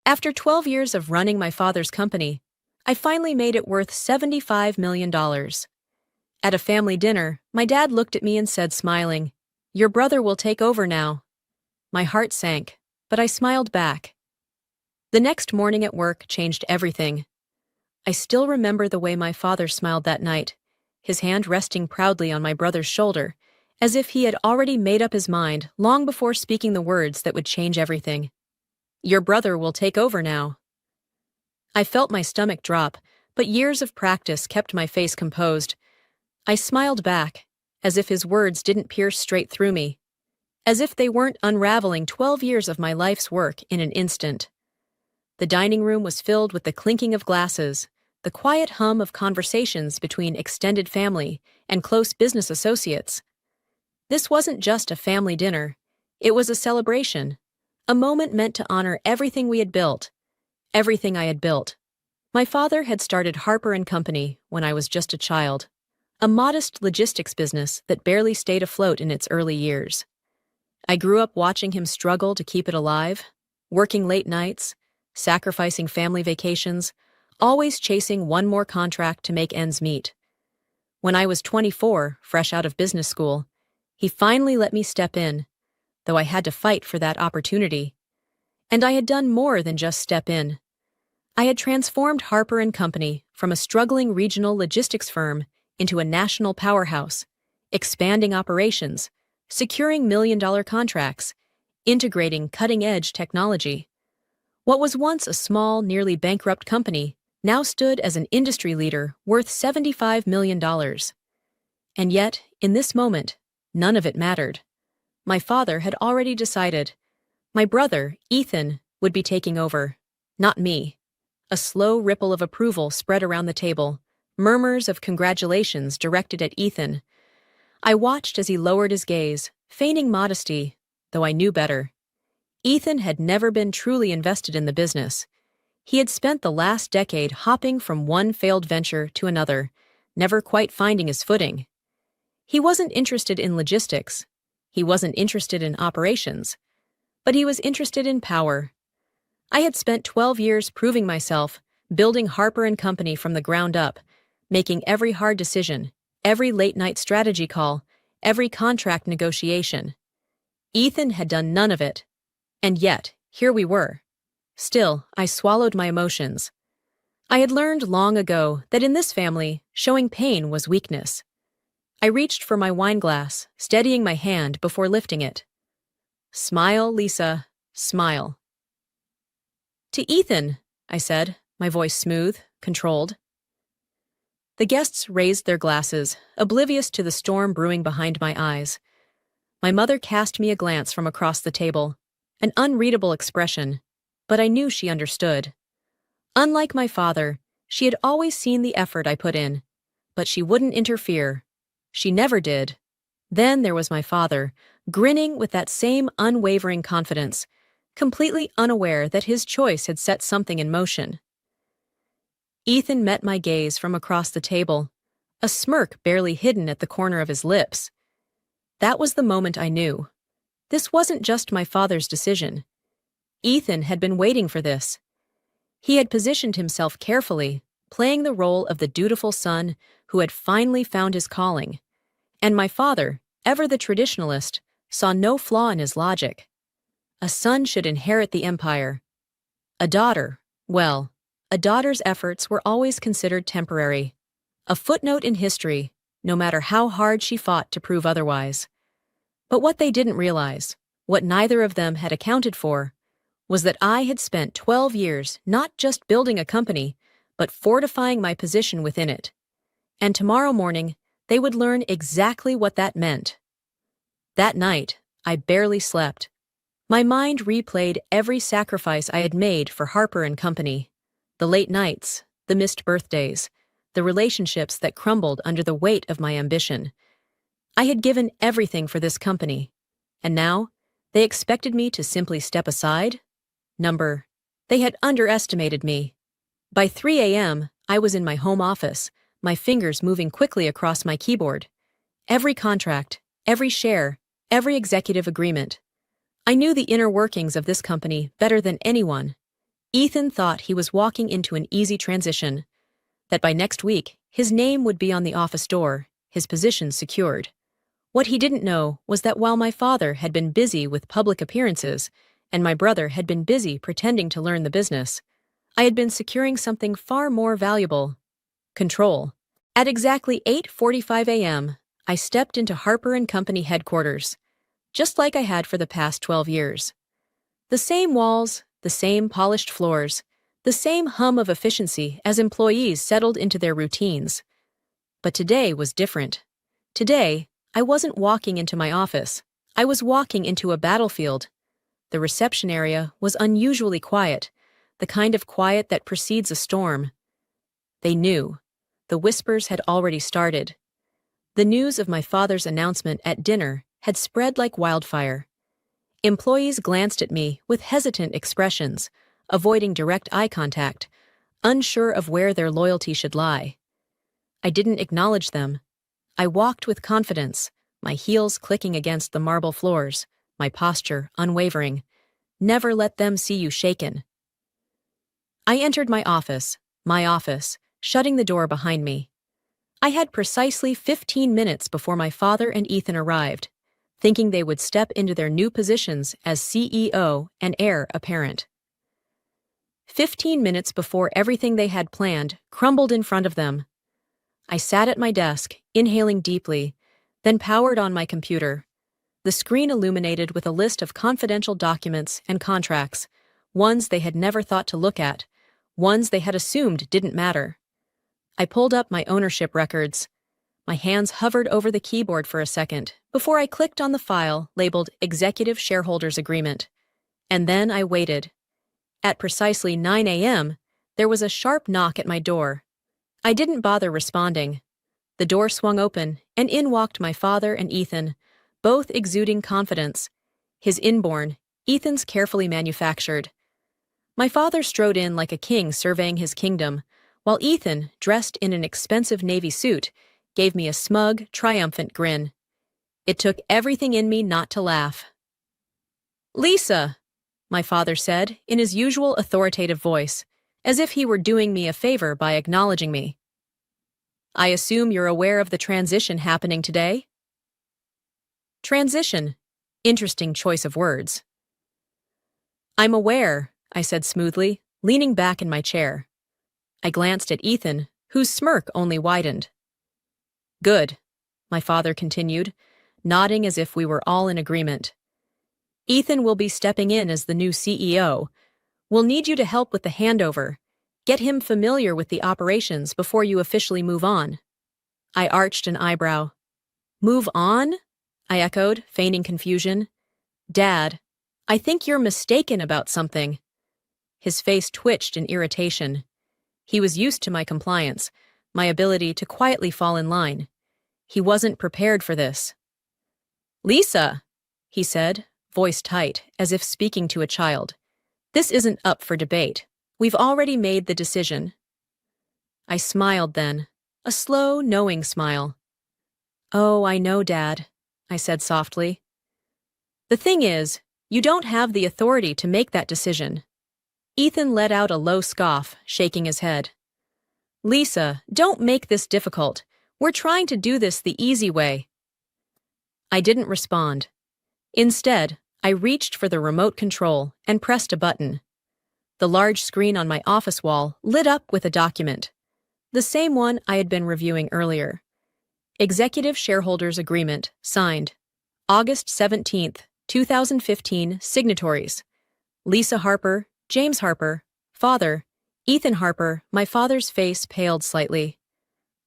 After 12 years of running my father's company, I finally made it worth $75 million. At a family dinner, my dad looked at me and said, smiling, "Your brother will take over now." My heart sank, but I smiled back. The next morning at work changed everything. I still remember the way my father smiled that night, his hand resting proudly on my brother's shoulder, as if he had already made up his mind long before speaking the words that would change everything. "Your brother will take over now." I felt my stomach drop, but years of practice kept my face composed. I smiled back, as if his words didn't pierce straight through me, as if they weren't unraveling 12 years of my life's work in an instant. The dining room was filled with the clinking of glasses, the quiet hum of conversations between extended family and close business associates. This wasn't just a family dinner, it was a celebration, a moment meant to honor everything we had built, everything I had built. My father had started Harper & Company when I was just a child, a modest logistics business that barely stayed afloat in its early years. I grew up watching him struggle to keep it alive, working late nights, sacrificing family vacations, always chasing one more contract to make ends meet. When I was 24, fresh out of business school, he finally let me step in, though I had to fight for that opportunity. And I had done more than just step in. I had transformed Harper & Company from a struggling regional logistics firm into a national powerhouse, expanding operations, securing million-dollar contracts, integrating cutting-edge technology. What was once a small, nearly bankrupt company now stood as an industry leader worth $75 million. And yet, in this moment, none of it mattered. My father had already decided. My brother, Ethan, would be taking over, not me. A slow ripple of approval spread around the table, murmurs of congratulations directed at Ethan. I watched as he lowered his gaze, feigning modesty, though I knew better. Ethan had never been truly invested in the business. He had spent the last decade hopping from one failed venture to another, never quite finding his footing. He wasn't interested in logistics. He wasn't interested in operations. But he was interested in power. I had spent 12 years proving myself, building Harper & Company from the ground up, making every hard decision, every late-night strategy call, every contract negotiation. Ethan had done none of it. And yet, here we were. Still, I swallowed my emotions. I had learned long ago that in this family, showing pain was weakness. I reached for my wine glass, steadying my hand before lifting it. "Smile, Lisa, smile." "To Ethan," I said, my voice smooth, controlled. The guests raised their glasses, oblivious to the storm brewing behind my eyes. My mother cast me a glance from across the table, an unreadable expression, but I knew she understood. Unlike my father, she had always seen the effort I put in, but she wouldn't interfere. She never did. Then there was my father, grinning with that same unwavering confidence, completely unaware that his choice had set something in motion. Ethan met my gaze from across the table, a smirk barely hidden at the corner of his lips. That was the moment I knew. This wasn't just my father's decision. Ethan had been waiting for this. He had positioned himself carefully, playing the role of the dutiful son who had finally found his calling. And my father, ever the traditionalist, saw no flaw in his logic. A son should inherit the empire. A daughter, well, a daughter's efforts were always considered temporary. A footnote in history, no matter how hard she fought to prove otherwise. But what they didn't realize, what neither of them had accounted for, was that I had spent 12 years not just building a company, but fortifying my position within it. And tomorrow morning, they would learn exactly what that meant. That night, I barely slept. My mind replayed every sacrifice I had made for Harper & Company. The late nights, the missed birthdays, the relationships that crumbled under the weight of my ambition. I had given everything for this company, and now they expected me to simply step aside? They had underestimated me. By 3 a.m., I was in my home office, my fingers moving quickly across my keyboard. Every contract, every share, every executive agreement. I knew the inner workings of this company better than anyone. Ethan thought he was walking into an easy transition, that by next week, his name would be on the office door, his position secured. What he didn't know was that while my father had been busy with public appearances and my brother had been busy pretending to learn the business, I had been securing something far more valuable: control. At exactly 8:45 a.m., I stepped into Harper & Company headquarters, just like I had for the past 12 years. The same walls, the same polished floors, the same hum of efficiency as employees settled into their routines. But today was different. Today, I wasn't walking into my office. I was walking into a battlefield. The reception area was unusually quiet, the kind of quiet that precedes a storm. They knew. The whispers had already started. The news of my father's announcement at dinner had spread like wildfire. Employees glanced at me with hesitant expressions, avoiding direct eye contact, unsure of where their loyalty should lie. I didn't acknowledge them. I walked with confidence, my heels clicking against the marble floors, my posture unwavering. Never let them see you shaken. I entered my office, shutting the door behind me. I had precisely 15 minutes before my father and Ethan arrived, thinking they would step into their new positions as CEO and heir apparent. 15 minutes before everything they had planned crumbled in front of them. I sat at my desk, inhaling deeply, then powered on my computer. The screen illuminated with a list of confidential documents and contracts, ones they had never thought to look at, ones they had assumed didn't matter. I pulled up my ownership records. My hands hovered over the keyboard for a second before I clicked on the file labeled Executive Shareholders Agreement. And then I waited. At precisely 9 a.m., there was a sharp knock at my door. I didn't bother responding. The door swung open, and in walked my father and Ethan, both exuding confidence. His inborn, Ethan's carefully manufactured. My father strode in like a king surveying his kingdom, while Ethan, dressed in an expensive navy suit, gave me a smug, triumphant grin. It took everything in me not to laugh. "Lisa," my father said, in his usual authoritative voice, as if he were doing me a favor by acknowledging me. "I assume you're aware of the transition happening today?" Transition. Interesting choice of words. "I'm aware," I said smoothly, leaning back in my chair. I glanced at Ethan, whose smirk only widened. "Good," my father continued, nodding as if we were all in agreement. "Ethan will be stepping in as the new CEO. We'll need you to help with the handover. Get him familiar with the operations before you officially move on." I arched an eyebrow. "Move on?" I echoed, feigning confusion. "Dad, I think you're mistaken about something." His face twitched in irritation. He was used to my compliance, my ability to quietly fall in line. He wasn't prepared for this. "Lisa," he said, voice tight, as if speaking to a child. "This isn't up for debate. We've already made the decision." I smiled then, a slow, knowing smile. "Oh, I know, Dad," I said softly. "The thing is, you don't have the authority to make that decision." Ethan let out a low scoff, shaking his head. "Lisa, don't make this difficult. We're trying to do this the easy way." I didn't respond. Instead, I reached for the remote control and pressed a button. The large screen on my office wall lit up with a document, the same one I had been reviewing earlier. Executive Shareholders Agreement, signed. August 17th, 2015, signatories. Lisa Harper, James Harper, father, Ethan Harper. My father's face paled slightly.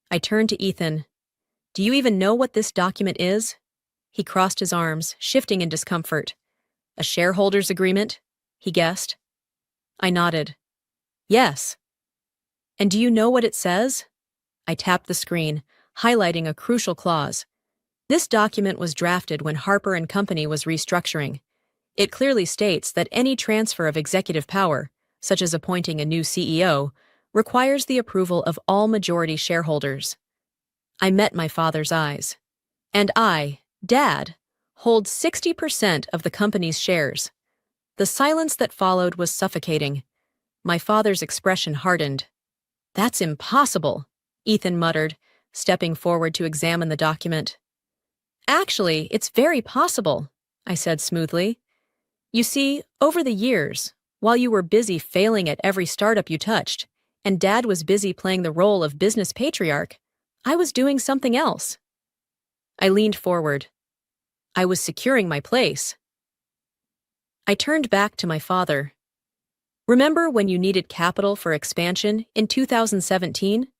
I turned to Ethan. "Do you even know what this document is?" He crossed his arms, shifting in discomfort. "A shareholders agreement?" he guessed. I nodded. "Yes." "And do you know what it says?" I tapped the screen, highlighting a crucial clause. This document was drafted when Harper & Company was restructuring. It clearly states that any transfer of executive power, such as appointing a new CEO, requires the approval of all majority shareholders. I met my father's eyes. "And I, Dad, hold 60% of the company's shares." The silence that followed was suffocating. My father's expression hardened. "That's impossible," Ethan muttered, stepping forward to examine the document. "Actually, it's very possible," I said smoothly. "You see, over the years, while you were busy failing at every startup you touched, and Dad was busy playing the role of business patriarch, I was doing something else." I leaned forward. I was securing my place. I turned back to my father. "Remember when you needed capital for expansion in 2017?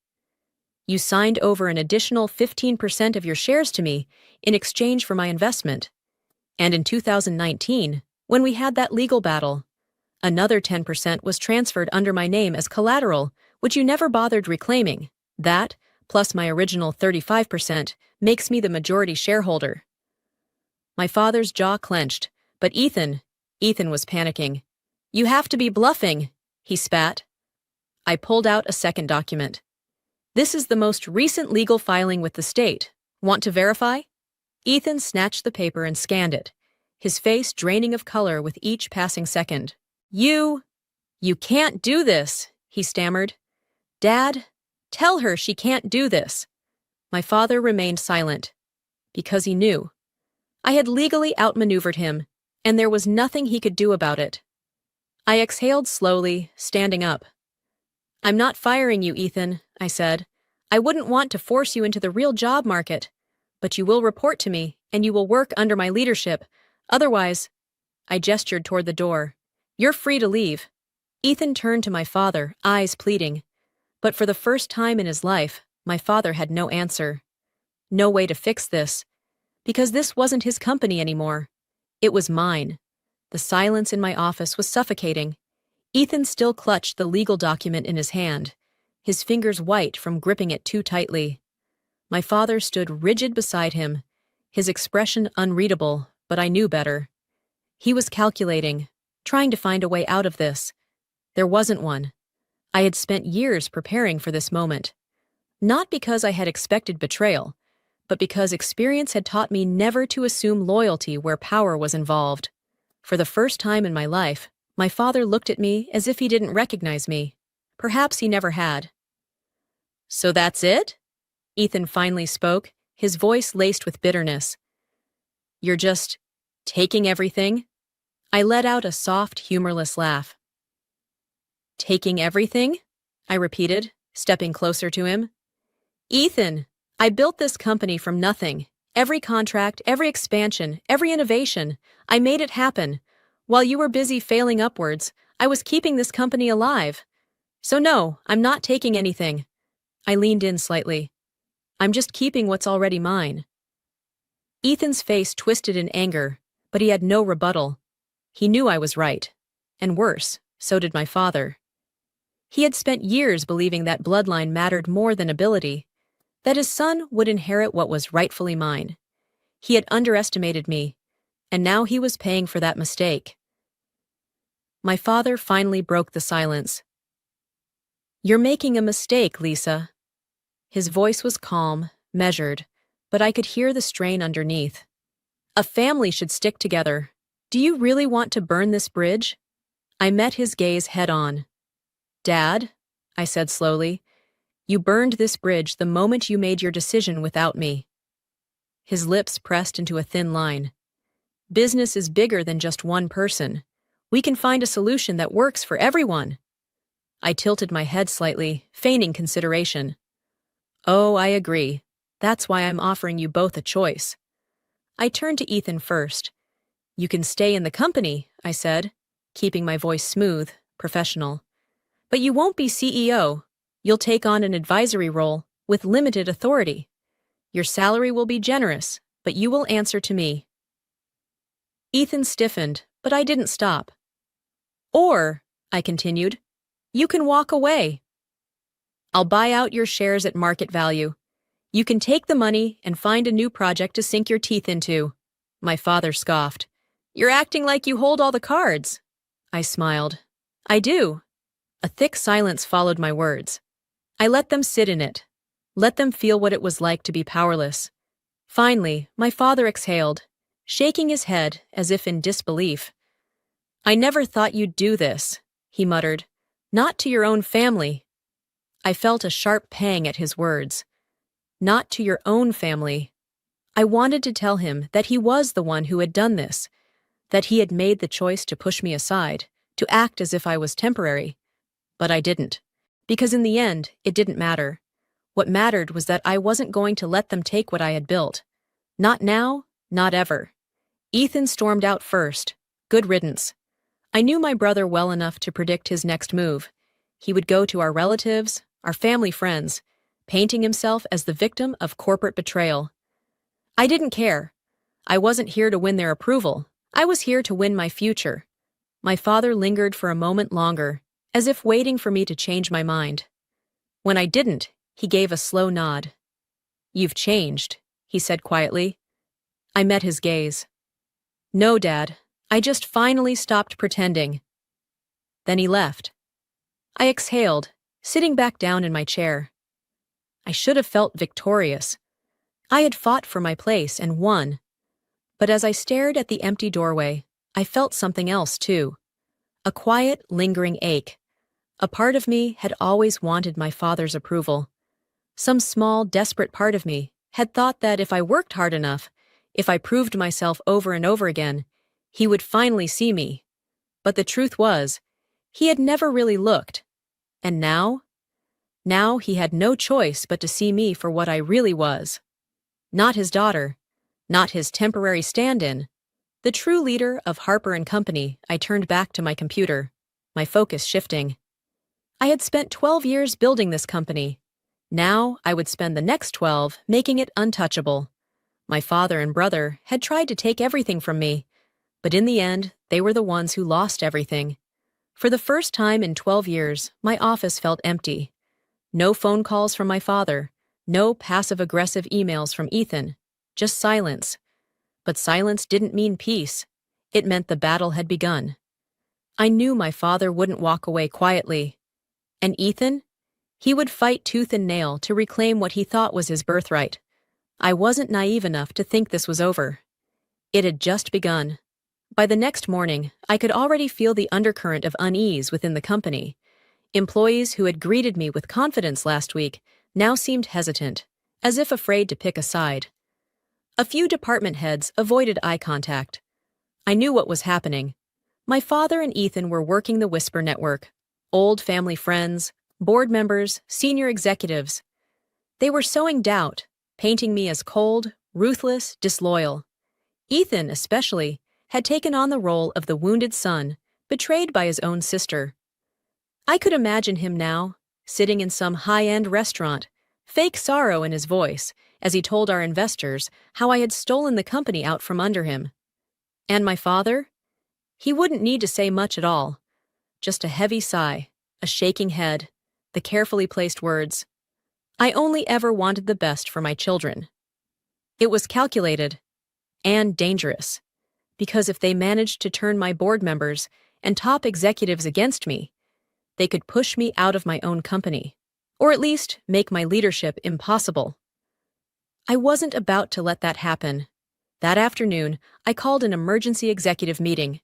You signed over an additional 15% of your shares to me in exchange for my investment. And in 2019, when we had that legal battle, another 10% was transferred under my name as collateral, which you never bothered reclaiming. That, plus my original 35%, makes me the majority shareholder." My father's jaw clenched, but Ethan was panicking. "You have to be bluffing," he spat. I pulled out a second document. "This is the most recent legal filing with the state. Want to verify?" Ethan snatched the paper and scanned it, his face draining of color with each passing second. You can't do this," he stammered. "Dad, tell her she can't do this." My father remained silent, because he knew. I had legally outmaneuvered him, and there was nothing he could do about it. I exhaled slowly, standing up. "I'm not firing you, Ethan," I said. "I wouldn't want to force you into the real job market, but you will report to me, and you will work under my leadership. Otherwise—" I gestured toward the door. "You're free to leave." Ethan turned to my father, eyes pleading. But for the first time in his life, my father had no answer. No way to fix this, because this wasn't his company anymore. It was mine. The silence in my office was suffocating. Ethan still clutched the legal document in his hand, his fingers white from gripping it too tightly. My father stood rigid beside him, his expression unreadable, but I knew better. He was calculating, trying to find a way out of this. There wasn't one. I had spent years preparing for this moment. Not because I had expected betrayal, but because experience had taught me never to assume loyalty where power was involved. For the first time in my life, my father looked at me as if he didn't recognize me. Perhaps he never had. "So that's it?" Ethan finally spoke, his voice laced with bitterness. "You're just taking everything?" I let out a soft, humorless laugh. "Taking everything?" I repeated, stepping closer to him. "Ethan, I built this company from nothing. Every contract, every expansion, every innovation, I made it happen. While you were busy failing upwards, I was keeping this company alive. So no, I'm not taking anything." I leaned in slightly. "I'm just keeping what's already mine." Ethan's face twisted in anger, but he had no rebuttal. He knew I was right. And worse, so did my father. He had spent years believing that bloodline mattered more than ability, that his son would inherit what was rightfully mine. He had underestimated me, and now he was paying for that mistake. My father finally broke the silence. "You're making a mistake, Lisa." His voice was calm, measured, but I could hear the strain underneath. "A family should stick together. Do you really want to burn this bridge?" I met his gaze head-on. "Dad," I said slowly, "you burned this bridge the moment you made your decision without me." His lips pressed into a thin line. "Business is bigger than just one person. We can find a solution that works for everyone." I tilted my head slightly, feigning consideration. "Oh, I agree. That's why I'm offering you both a choice." I turned to Ethan first. "You can stay in the company," I said, keeping my voice smooth, professional. "But you won't be CEO. You'll take on an advisory role with limited authority. Your salary will be generous, but you will answer to me." Ethan stiffened, but I didn't stop. "Or," I continued, "you can walk away. I'll buy out your shares at market value. You can take the money and find a new project to sink your teeth into." My father scoffed. "You're acting like you hold all the cards." I smiled. "I do." A thick silence followed my words. I let them sit in it. Let them feel what it was like to be powerless. Finally, my father exhaled, shaking his head as if in disbelief. "I never thought you'd do this," he muttered. Not to your own family. I felt a sharp pang at his words. Not to your own family. I wanted to tell him that he was the one who had done this, that he had made the choice to push me aside, to act as if I was temporary. But I didn't. Because in the end, it didn't matter. What mattered was that I wasn't going to let them take what I had built. Not now, not ever. Ethan stormed out first. Good riddance. I knew my brother well enough to predict his next move. He would go to our relatives, our family friends, painting himself as the victim of corporate betrayal. I didn't care. I wasn't here to win their approval. I was here to win my future. My father lingered for a moment longer, as if waiting for me to change my mind. When I didn't, he gave a slow nod. "You've changed," he said quietly. I met his gaze. "No, Dad, I just finally stopped pretending." Then he left. I exhaled, sitting back down in my chair. I should have felt victorious. I had fought for my place and won. But as I stared at the empty doorway, I felt something else too. A quiet, lingering ache. A part of me had always wanted my father's approval. Some small, desperate part of me had thought that if I worked hard enough, if I proved myself over and over again, he would finally see me. But the truth was, he had never really looked. And now? Now he had no choice but to see me for what I really was. Not his daughter, not his temporary stand-in. The true leader of Harper & Company. I turned back to my computer, my focus shifting. I had spent 12 years building this company. Now I would spend the next 12 making it untouchable. My father and brother had tried to take everything from me, but in the end, they were the ones who lost everything. For the first time in 12 years, my office felt empty. No phone calls from my father, no passive-aggressive emails from Ethan, just silence. But silence didn't mean peace. It meant the battle had begun. I knew my father wouldn't walk away quietly. And Ethan? He would fight tooth and nail to reclaim what he thought was his birthright. I wasn't naive enough to think this was over. It had just begun. By the next morning, I could already feel the undercurrent of unease within the company. Employees who had greeted me with confidence last week now seemed hesitant, as if afraid to pick a side. A few department heads avoided eye contact. I knew what was happening. My father and Ethan were working the Whisper network. Old family friends, board members, senior executives. They were sowing doubt, painting me as cold, ruthless, disloyal. Ethan, especially, had taken on the role of the wounded son, betrayed by his own sister. I could imagine him now, sitting in some high-end restaurant, fake sorrow in his voice, as he told our investors how I had stolen the company out from under him. And my father? He wouldn't need to say much at all. Just a heavy sigh, a shaking head, the carefully placed words. I only ever wanted the best for my children. It was calculated and dangerous, because if they managed to turn my board members and top executives against me, they could push me out of my own company, or at least make my leadership impossible. I wasn't about to let that happen. That afternoon, I called an emergency executive meeting.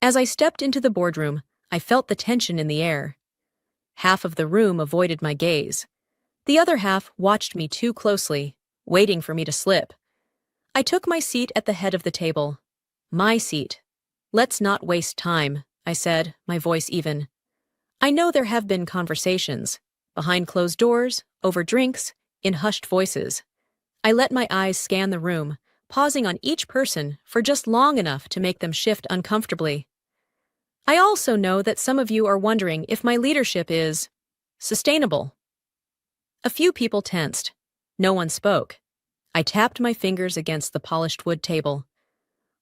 As I stepped into the boardroom, I felt the tension in the air. Half of the room avoided my gaze. The other half watched me too closely, waiting for me to slip. I took my seat at the head of the table. My seat. "Let's not waste time," I said, my voice even. I know there have been conversations, behind closed doors, over drinks, in hushed voices. I let my eyes scan the room, pausing on each person for just long enough to make them shift uncomfortably. I also know that some of you are wondering if my leadership is sustainable. A few people tensed. No one spoke. I tapped my fingers against the polished wood table.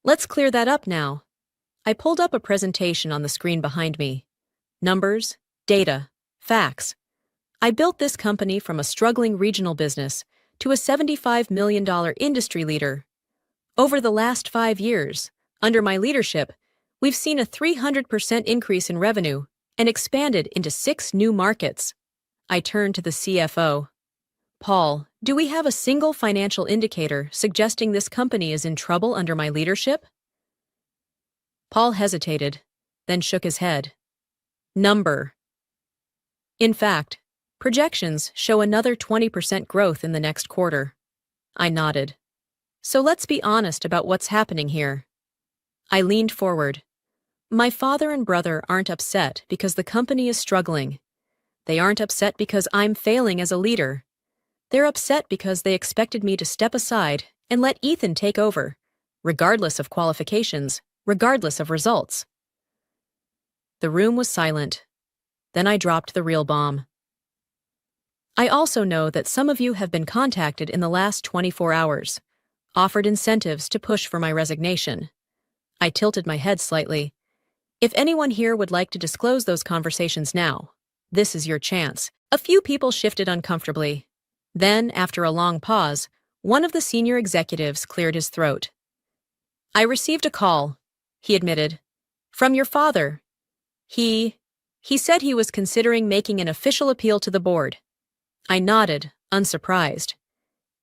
Let's clear that up now. I pulled up a presentation on the screen behind me. Numbers, data, facts. I built this company from a struggling regional business to a $75 million industry leader. Over the last 5 years, under my leadership, we've seen a 300% increase in revenue and expanded into 6 new markets. I turned to the CFO. "Paul, do we have a single financial indicator suggesting this company is in trouble under my leadership?" Paul hesitated, then shook his head. "Number." In fact, projections show another 20% growth in the next quarter. I nodded. So let's be honest about what's happening here. I leaned forward. My father and brother aren't upset because the company is struggling. They aren't upset because I'm failing as a leader. They're upset because they expected me to step aside and let Ethan take over, regardless of qualifications, regardless of results. The room was silent. Then I dropped the real bomb. I also know that some of you have been contacted in the last 24 hours, offered incentives to push for my resignation. I tilted my head slightly. If anyone here would like to disclose those conversations now, this is your chance. A few people shifted uncomfortably. Then, after a long pause, one of the senior executives cleared his throat. I received a call, he admitted. From your father. He said he was considering making an official appeal to the board. I nodded, unsurprised.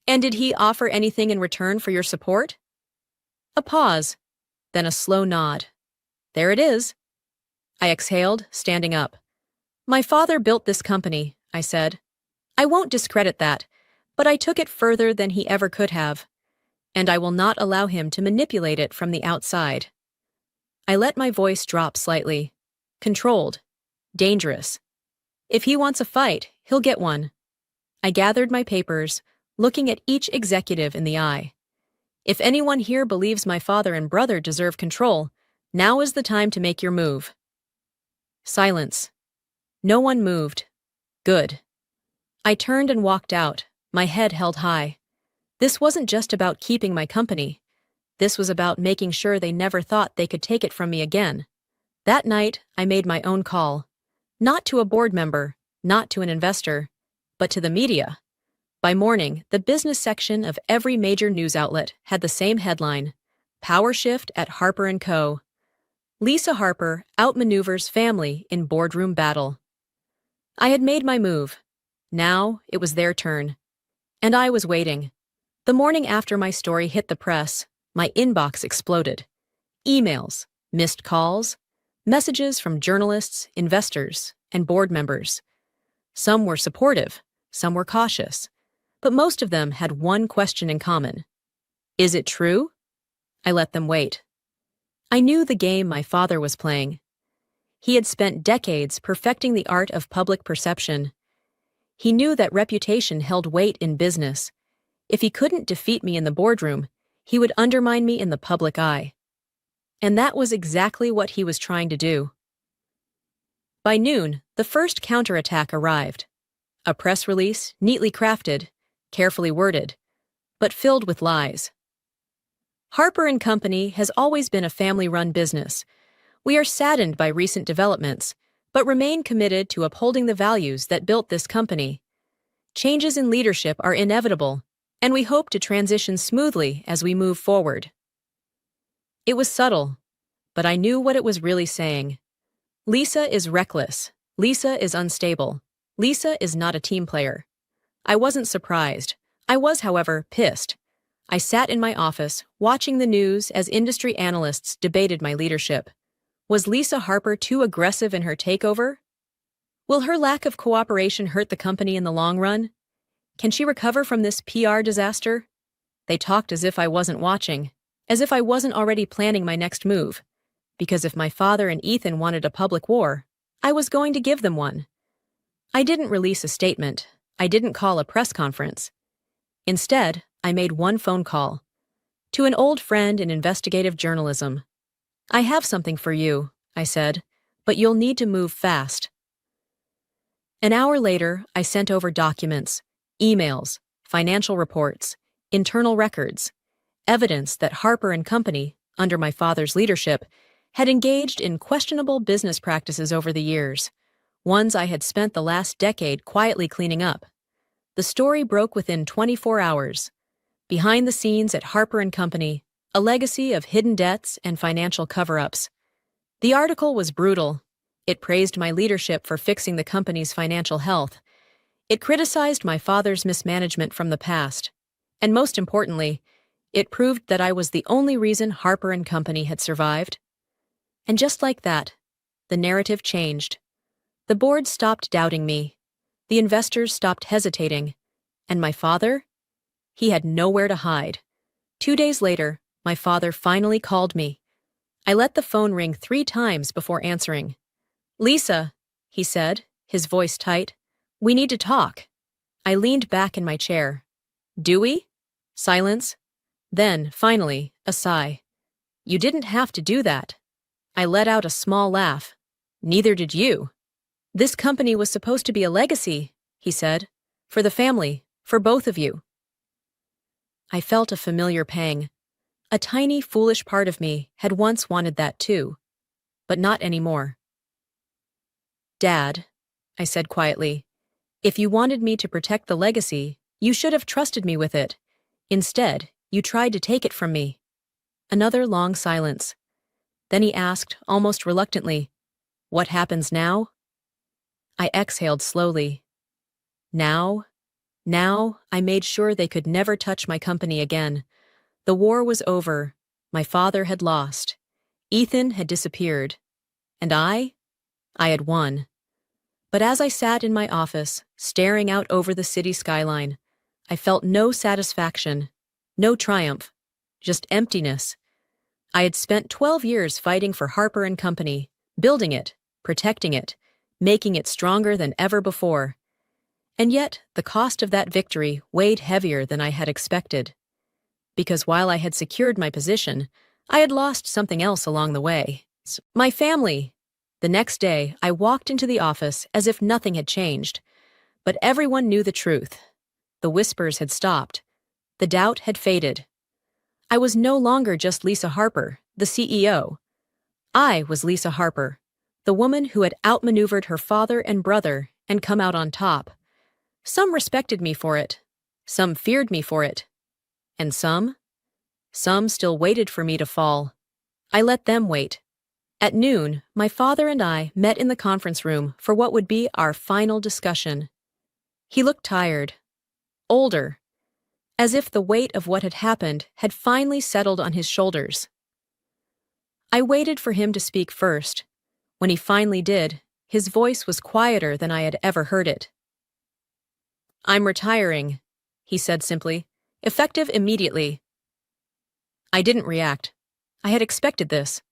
And did he offer anything in return for your support? A pause, then a slow nod. There it is. I exhaled, standing up. My father built this company, I said. I won't discredit that, but I took it further than he ever could have, and I will not allow him to manipulate it from the outside. I let my voice drop slightly. Controlled. Dangerous. If he wants a fight, he'll get one. I gathered my papers, looking at each executive in the eye. If anyone here believes my father and brother deserve control, now is the time to make your move. Silence. No one moved. Good. I turned and walked out, my head held high. This wasn't just about keeping my company. This was about making sure they never thought they could take it from me again. That night, I made my own call. Not to a board member, not to an investor, but to the media. By morning, the business section of every major news outlet had the same headline: Power Shift at Harper & Co. Lisa Harper outmaneuvers family in boardroom battle. I had made my move. Now it was their turn. And I was waiting. The morning after my story hit the press, my inbox exploded. Emails, missed calls, messages from journalists, investors, and board members. Some were supportive, some were cautious, but most of them had one question in common. Is it true? I let them wait. I knew the game my father was playing. He had spent decades perfecting the art of public perception. He knew that reputation held weight in business. If he couldn't defeat me in the boardroom, he would undermine me in the public eye. And that was exactly what he was trying to do. By noon, the first counterattack arrived. A press release, neatly crafted, carefully worded, but filled with lies. Harper & Company has always been a family-run business. We are saddened by recent developments, but remain committed to upholding the values that built this company. Changes in leadership are inevitable, and we hope to transition smoothly as we move forward. It was subtle, but I knew what it was really saying. Lisa is reckless. Lisa is unstable. Lisa is not a team player. I wasn't surprised. I was, however, pissed. I sat in my office, watching the news as industry analysts debated my leadership. Was Lisa Harper too aggressive in her takeover? Will her lack of cooperation hurt the company in the long run? Can she recover from this PR disaster? They talked as if I wasn't watching, as if I wasn't already planning my next move. Because if my father and Ethan wanted a public war, I was going to give them one. I didn't release a statement. I didn't call a press conference. Instead, I made one phone call. To an old friend in investigative journalism. I have something for you, I said, but you'll need to move fast. An hour later, I sent over documents, emails, financial reports, internal records, evidence that Harper & Company, under my father's leadership, had engaged in questionable business practices over the years, ones I had spent the last decade quietly cleaning up. The story broke within 24 hours. Behind the scenes at Harper & Company, a legacy of hidden debts and financial cover-ups. The article was brutal. It praised my leadership for fixing the company's financial health. It criticized my father's mismanagement from the past. And most importantly, it proved that I was the only reason Harper & Company had survived. And just like that, the narrative changed. The board stopped doubting me. The investors stopped hesitating. And my father? He had nowhere to hide. 2 days later, my father finally called me. I let the phone ring 3 times before answering. "Lisa," he said, his voice tight, "we need to talk." I leaned back in my chair. "Do we?" Silence. Then, finally, a sigh. "You didn't have to do that." I let out a small laugh. "Neither did you." "This company was supposed to be a legacy," he said. "For the family, for both of you." I felt a familiar pang. A tiny, foolish part of me had once wanted that too, but not anymore. "Dad," I said quietly, "if you wanted me to protect the legacy, you should have trusted me with it. Instead, you tried to take it from me." Another long silence. Then he asked, almost reluctantly, "What happens now?" I exhaled slowly. Now I made sure they could never touch my company again. The war was over. My father had lost. Ethan had disappeared. And I had won. But as I sat in my office, staring out over the city skyline, I felt no satisfaction, no triumph, just emptiness. I had spent 12 years fighting for Harper & Company, building it, protecting it, making it stronger than ever before. And yet, the cost of that victory weighed heavier than I had expected. Because while I had secured my position, I had lost something else along the way. My family. The next day, I walked into the office as if nothing had changed. But everyone knew the truth. The whispers had stopped. The doubt had faded. I was no longer just Lisa Harper, the CEO. I was Lisa Harper, the woman who had outmaneuvered her father and brother and come out on top. Some respected me for it. Some feared me for it. And some still waited for me to fall. I let them wait. At noon, my father and I met in the conference room for what would be our final discussion. He looked tired, older, as if the weight of what had happened had finally settled on his shoulders. I waited for him to speak first. When he finally did, his voice was quieter than I had ever heard it. "I'm retiring," he said simply, "effective immediately." I didn't react. I had expected this.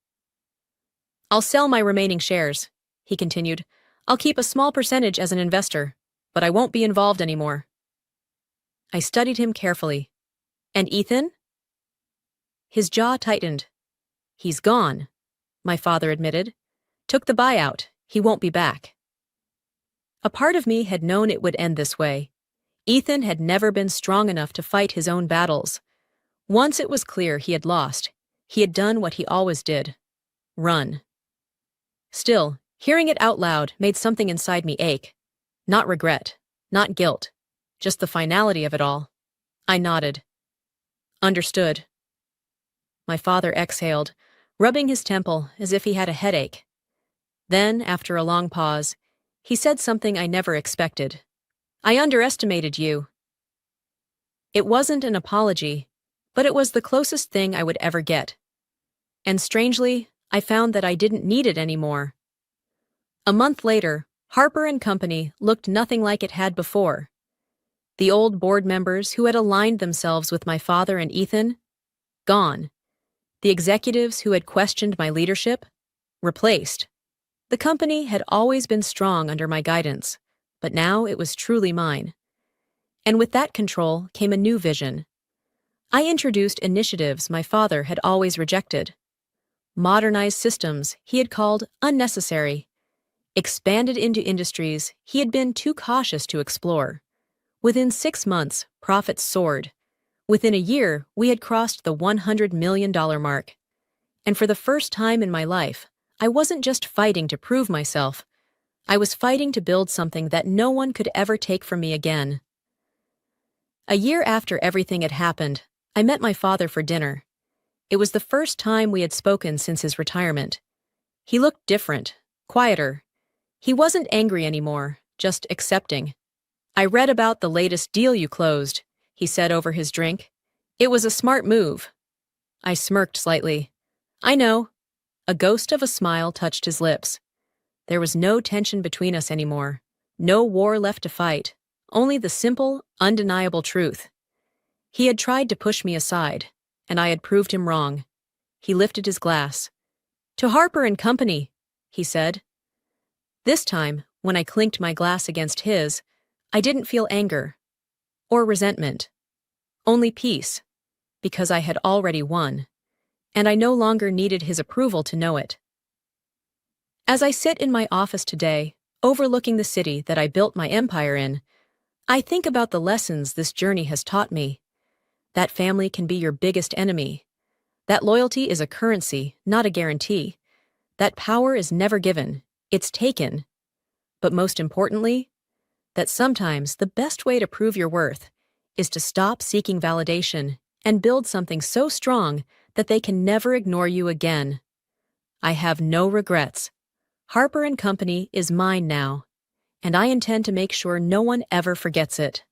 "I'll sell my remaining shares," he continued. "I'll keep a small percentage as an investor, but I won't be involved anymore." I studied him carefully. "And Ethan?" His jaw tightened. "He's gone," my father admitted. "Took the buyout. He won't be back." A part of me had known it would end this way. Ethan had never been strong enough to fight his own battles. Once it was clear he had lost, he had done what he always did: run. Still, hearing it out loud made something inside me ache. Not regret, not guilt, just the finality of it all. I nodded. "Understood." My father exhaled, rubbing his temple as if he had a headache. Then, after a long pause, he said something I never expected. "I underestimated you." It wasn't an apology, but it was the closest thing I would ever get. And strangely, I found that I didn't need it anymore. A month later, Harper & Company looked nothing like it had before. The old board members who had aligned themselves with my father and Ethan, gone. The executives who had questioned my leadership, replaced. The company had always been strong under my guidance, but now it was truly mine. And with that control came a new vision. I introduced initiatives my father had always rejected. Modernized systems he had called unnecessary. Expanded into industries he had been too cautious to explore. Within 6 months, profits soared. Within a year, we had crossed the $100 million mark. And for the first time in my life, I wasn't just fighting to prove myself. I was fighting to build something that no one could ever take from me again. A year after everything had happened, I met my father for dinner. It was the first time we had spoken since his retirement. He looked different, quieter. He wasn't angry anymore, just accepting. "I read about the latest deal you closed," he said over his drink. "It was a smart move." I smirked slightly. "I know." A ghost of a smile touched his lips. There was no tension between us anymore. No war left to fight. Only the simple, undeniable truth. He had tried to push me aside, and I had proved him wrong. He lifted his glass. "To Harper and Company," he said. This time, when I clinked my glass against his, I didn't feel anger or resentment. Only peace, because I had already won, and I no longer needed his approval to know it. As I sit in my office today, overlooking the city that I built my empire in, I think about the lessons this journey has taught me. That family can be your biggest enemy. That loyalty is a currency, not a guarantee. That power is never given, it's taken. But most importantly, that sometimes the best way to prove your worth is to stop seeking validation and build something so strong that they can never ignore you again. I have no regrets. Harper and Company is mine now, and I intend to make sure no one ever forgets it.